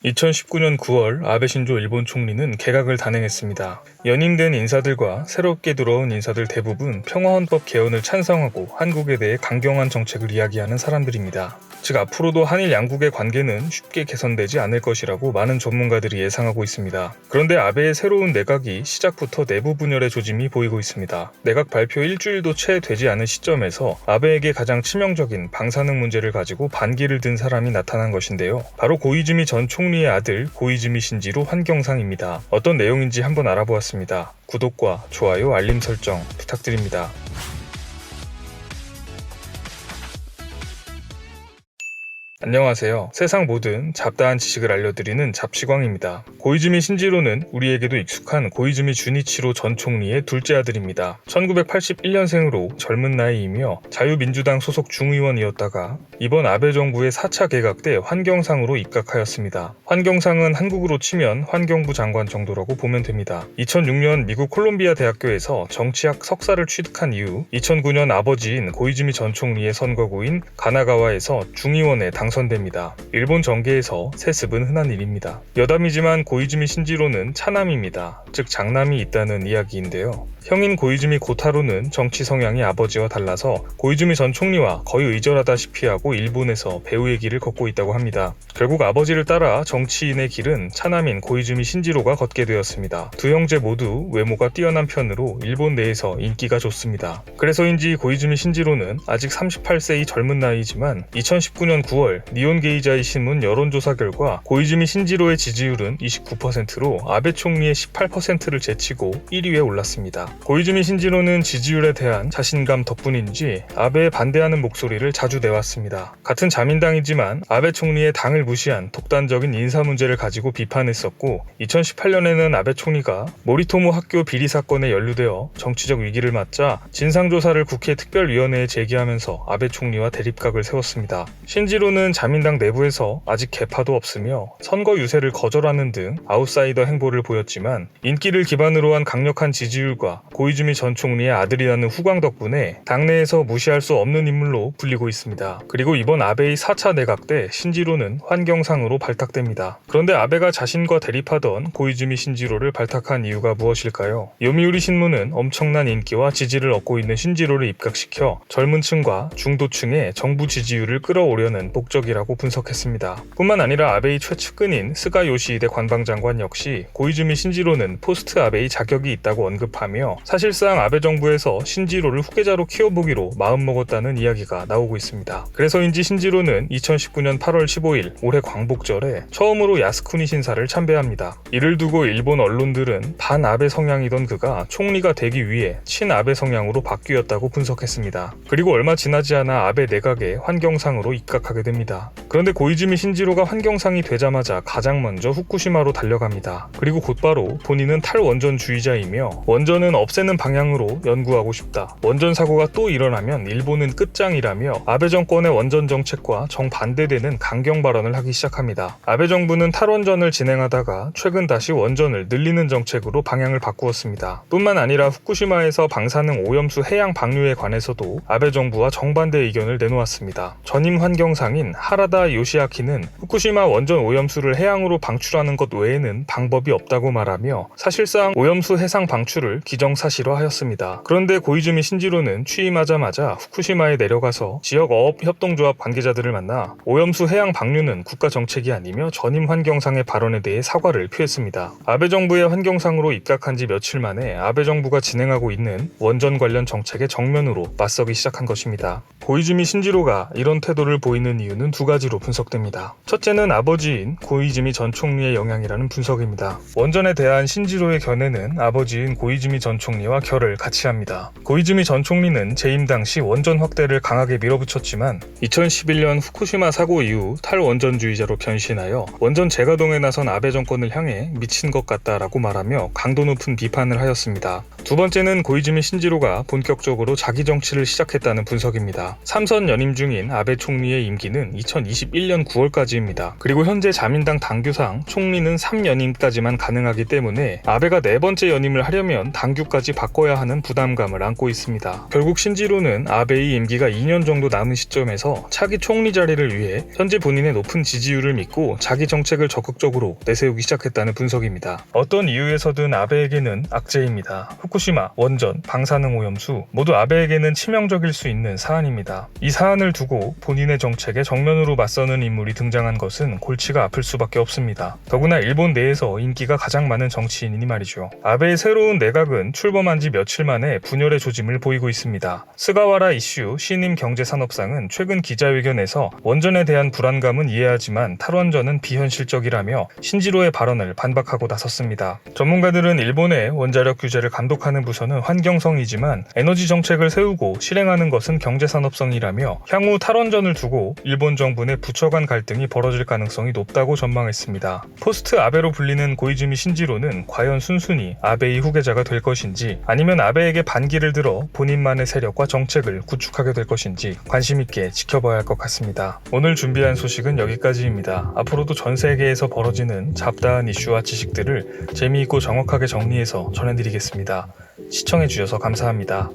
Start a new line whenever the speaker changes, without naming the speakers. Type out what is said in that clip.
2019년 9월 아베 신조 일본 총리는 개각을 단행했습니다. 연임된 인사들과 새롭게 들어온 인사들 대부분 평화헌법 개헌을 찬성하고 한국에 대해 강경한 정책을 이야기하는 사람들입니다. 즉 앞으로도 한일 양국의 관계는 쉽게 개선되지 않을 것이라고 많은 전문가들이 예상하고 있습니다. 그런데 아베의 새로운 내각이 시작부터 내부 분열의 조짐이 보이고 있습니다. 내각 발표 일주일도 채 되지 않은 시점에서 아베에게 가장 치명적인 방사능 문제를 가지고 반기를 든 사람이 나타난 것인데요. 바로 고이즈미 전 총리의 아들 고이즈미 신지로 환경상입니다. 어떤 내용인지 한번 알아보았습니다. 구독과 좋아요, 알림 설정 부탁드립니다. 안녕하세요. 세상 모든 잡다한 지식을 알려드리는 잡시광입니다. 고이즈미 신지로는 우리에게도 익숙한 고이즈미 주니치로 전 총리의 둘째 아들입니다. 1981년생으로 젊은 나이이며 자유민주당 소속 중의원이었다가 이번 아베 정부의 4차 개각 때 환경상으로 입각하였습니다. 환경상은 한국으로 치면 환경부 장관 정도라고 보면 됩니다. 2006년 미국 콜롬비아 대학교에서 정치학 석사를 취득한 이후 2009년 아버지인 고이즈미 전 총리의 선거구인 가나가와에서 중의원에 당선됩니다. 일본 정계에서 세습은 흔한 일입니다. 여담이지만 고이즈미 신지로는 차남입니다. 즉 장남이 있다는 이야기인데요. 형인 고이즈미 고타로는 정치 성향이 아버지와 달라서 고이즈미 전 총리와 거의 의절하다시피 하고 일본에서 배우의 길을 걷고 있다고 합니다. 결국 아버지를 따라 정치인의 길은 차남인 고이즈미 신지로가 걷게 되었습니다. 두 형제 모두 외모가 뛰어난 편으로 일본 내에서 인기가 좋습니다. 그래서인지 고이즈미 신지로는 아직 38세의 젊은 나이지만 2019년 9월 니온게이자이 신문 여론조사 결과 고이즈미 신지로의 지지율은 29%로 아베 총리의 18%를 제치고 1위에 올랐습니다. 고이즈미 신지로는 지지율에 대한 자신감 덕분인지 아베에 반대하는 목소리를 자주 내왔습니다. 같은 자민당이지만 아베 총리의 당을 무시한 독단적인 인사 문제를 가지고 비판했었고 2018년에는 아베 총리가 모리토모 학교 비리 사건에 연루되어 정치적 위기를 맞자 진상조사를 국회 특별위원회에 제기하면서 아베 총리와 대립각을 세웠습니다. 신지로는 자민당 내부에서 아직 개파도 없으며 선거 유세를 거절하는 등 아웃사이더 행보를 보였지만 인기를 기반으로 한 강력한 지지율과 고이즈미 전 총리의 아들이라는 후광 덕분에 당내에서 무시할 수 없는 인물로 불리고 있습니다. 그리고 이번 아베의 4차 내각 때 신지로는 환경상으로 발탁됩니다. 그런데 아베가 자신과 대립하던 고이즈미 신지로를 발탁한 이유가 무엇일까요? 요미우리 신문은 엄청난 인기와 지지를 얻고 있는 신지로를 입각시켜 젊은 층과 중도층의 정부 지지율을 끌어오려는 목적이라고 분석했습니다. 뿐만 아니라 아베의 최측근인 스가 요시히데 관방장관 역시 고이즈미 신지로는 포스트 아베의 자격이 있다고 언급하며 사실상 아베 정부에서 신지로를 후계자로 키워보기로 마음먹었다는 이야기가 나오고 있습니다. 그래서인지 신지로는 2019년 8월 15일 올해 광복절에 처음으로 야스쿠니 신사를 참배합니다. 이를 두고 일본 언론들은 반아베 성향이던 그가 총리가 되기 위해 친아베 성향으로 바뀌었다고 분석했습니다. 그리고 얼마 지나지 않아 아베 내각에 환경상으로 입각하게 됩니다. 그런데 고이즈미 신지로가 환경상이 되자마자 가장 먼저 후쿠시마로 달려갑니다. 그리고 곧바로 본인은 탈원전주의자이며 원전은 없애는 방향으로 연구하고 싶다. 원전 사고가 또 일어나면 일본은 끝장이라며 아베 정권의 원전 정책과 정반대되는 강경 발언을 하기 시작합니다. 아베 정부는 탈원전을 진행하다가 최근 다시 원전을 늘리는 정책으로 방향을 바꾸었습니다. 뿐만 아니라 후쿠시마에서 방사능 오염수 해양 방류에 관해서도 아베 정부와 정반대 의견을 내놓았습니다. 전임 환경상인 하라다 요시아키는 후쿠시마 원전 오염수를 해양으로 방출하는 것 외에는 방법이 없다고 말하며 사실상 오염수 해상 방출을 기정사실화하였습니다. 그런데 고이즈미 신지로는 취임하자마자 후쿠시마에 내려가서 지역 어업 협동조합 관계자들을 만나 오염수 해양 방류는 국가 정책이 아니며 전임 환경상의 발언에 대해 사과를 표했습니다. 아베 정부의 환경상으로 입각한 지 며칠 만에 아베 정부가 진행하고 있는 원전 관련 정책에 정면으로 맞서기 시작한 것입니다. 고이즈미 신지로가 이런 태도를 보이는 이유는 두 가지로 분석됩니다. 첫째는 아버지인 고이즈미 전 총리의 영향이라는 분석입니다. 원전에 대한 신지로의 견해는 아버지인 고이즈미 전 총리와 결을 같이 합니다. 고이즈미 전 총리는 재임 당시 원전 확대를 강하게 밀어붙였지만 2011년 후쿠시마 사고 이후 탈원전주의자로 변신하여 원전 재가동에 나선 아베 정권을 향해 미친 것 같다라고 말하며 강도 높은 비판을 하였습니다. 두 번째는 고이즈미 신지로가 본격적으로 자기 정치를 시작했다는 분석입니다. 3선 연임 중인 아베 총리의 임기는 2021년 9월까지입니다. 그리고 현재 자민당 당규상 총리는 3연임까지만 가능하기 때문에 아베가 네 번째 연임을 하려면 당규까지 바꿔야 하는 부담감을 안고 있습니다. 결국 신지로는 아베의 임기가 2년 정도 남은 시점에서 차기 총리 자리를 위해 현재 본인의 높은 지지율을 믿고 자기 정책을 적극적으로 내세우기 시작했다는 분석입니다. 어떤 이유에서든 아베에게는 악재입니다. 후쿠시마, 원전, 방사능 오염수 모두 아베에게는 치명적일 수 있는 사안입니다. 이 사안을 두고 본인의 정책에 정면으로 맞서는 인물이 등장한 것은 골치가 아플 수밖에 없습니다. 더구나 일본 내에서 인기가 가장 많은 정치인이니 말이죠. 아베의 새로운 내각은 출범한 지 며칠 만에 분열의 조짐을 보이고 있습니다. 스가와라 이슈 신임 경제산업상은 최근 기자회견에서 원전에 대한 불안감은 이해하지만 탈원전은 비현실적이라며 신지로의 발언을 반박하고 나섰습니다. 전문가들은 일본의 원자력 규제를 감독하는 부서는 환경성이지만 에너지 정책을 세우고 실행하는 것은 경제산업성이라며 향후 탈원전을 두고 일본 정부 내 부처 간 갈등이 벌어질 가능성이 높다고 전망했습니다. 포스트 아베로 불리는 고이즈미 신지로는 과연 순순히 아베의 후계자가 될 것인지 아니면 아베에게 반기를 들어 본인만의 세력과 정책을 구축하게 될 것인지 관심 있게 지켜봐야 할 것 같습니다. 오늘 준비한 소식은 여기까지입니다. 앞으로도 전 세계에서 벌어지는 잡다한 이슈와 지식들을 재미있고 정확하게 정리해서 전해드리겠습니다. 시청해주셔서 감사합니다.